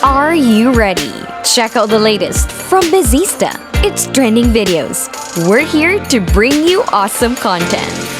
Are you ready? Check out the latest from Bizista. It's trending videos. We're here to bring you awesome content.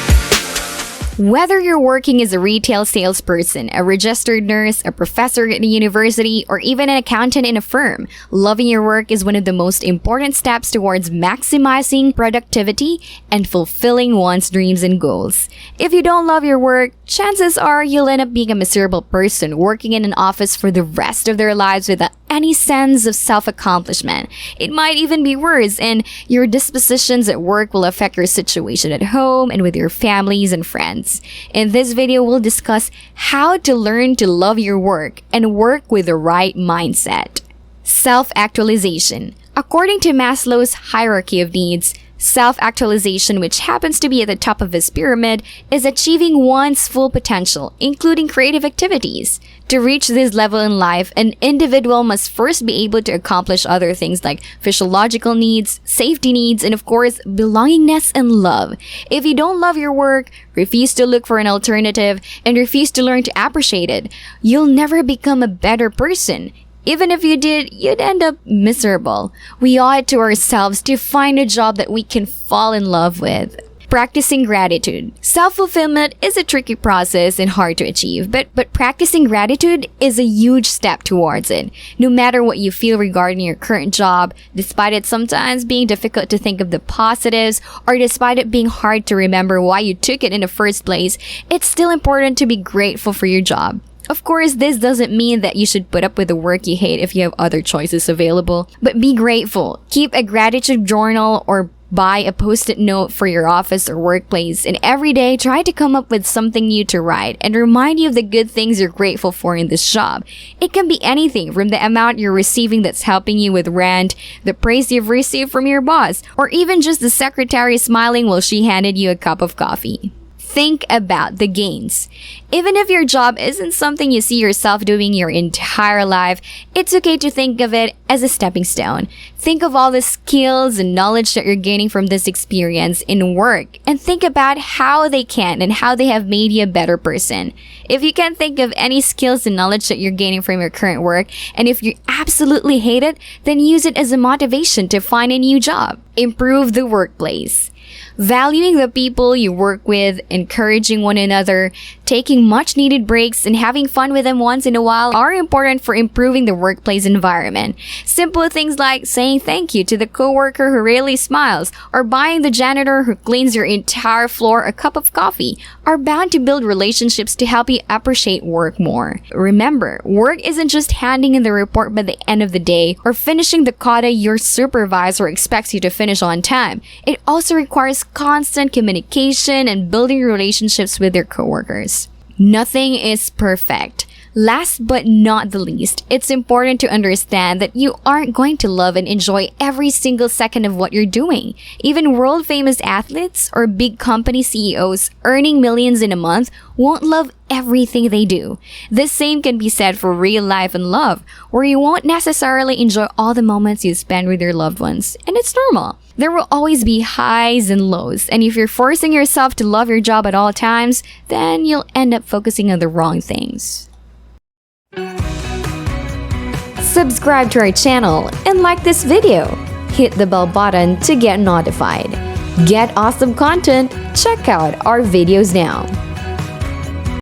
Whether you're working as a retail salesperson, a registered nurse, a professor at a university, or even an accountant in a firm, loving your work is one of the most important steps towards maximizing productivity and fulfilling one's dreams and goals. If you don't love your work, chances are you'll end up being a miserable person working in an office for the rest of their lives without any sense of self-accomplishment. It might even be worse, and your dispositions at work will affect your situation at home and with your families and friends. In this video, we'll discuss how to learn to love your work and work with the right mindset. Self-actualization. According to Maslow's hierarchy of needs, self-actualization, which happens to be at the top of his pyramid, is achieving one's full potential, including creative activities. To reach this level in life, an individual must first be able to accomplish other things like physiological needs, safety needs, and of course, belongingness and love. If you don't love your work, refuse to look for an alternative, and refuse to learn to appreciate it, you'll never become a better person. Even if you did, you'd end up miserable. We owe it to ourselves to find a job that we can fall in love with. Practicing gratitude. Self-fulfillment is a tricky process and hard to achieve, but practicing gratitude is a huge step towards it. No matter what you feel regarding your current job, despite it sometimes being difficult to think of the positives, or despite it being hard to remember why you took it in the first place, it's still important to be grateful for your job. Of course, this doesn't mean that you should put up with the work you hate if you have other choices available, but be grateful. Keep a gratitude journal or buy a post-it note for your office or workplace, and every day try to come up with something new to write and remind you of the good things you're grateful for in this job. It can be anything from the amount you're receiving that's helping you with rent, the praise you've received from your boss, or even just the secretary smiling while she handed you a cup of coffee. Think about the gains. Even if your job isn't something you see yourself doing your entire life, it's okay to think of it as a stepping stone. Think of all the skills and knowledge that you're gaining from this experience in work, and think about how they can and how they have made you a better person. If you can't think of any skills and knowledge that you're gaining from your current work, and if you absolutely hate it, then use it as a motivation to find a new job. Improve the workplace. Valuing the people you work with, encouraging one another, taking much needed breaks, and having fun with them once in a while are important for improving the workplace environment. Simple things like saying thank you to the coworker who rarely smiles, or buying the janitor who cleans your entire floor a cup of coffee are bound to build relationships to help you appreciate work more. Remember, work isn't just handing in the report by the end of the day or finishing the quota your supervisor expects you to finish on time. It also requires constant communication and building relationships with your coworkers. Nothing is perfect. Last but not the least, it's important to understand that you aren't going to love and enjoy every single second of what you're doing. Even world-famous athletes or big company CEOs earning millions in a month won't love everything they do. The same can be said for real life and love, where you won't necessarily enjoy all the moments you spend with your loved ones, and it's normal. There will always be highs and lows, and if you're forcing yourself to love your job at all times, then you'll end up focusing on the wrong things. Subscribe to our channel and like this video. Hit the bell button to get notified. Get awesome content? Check out our videos now.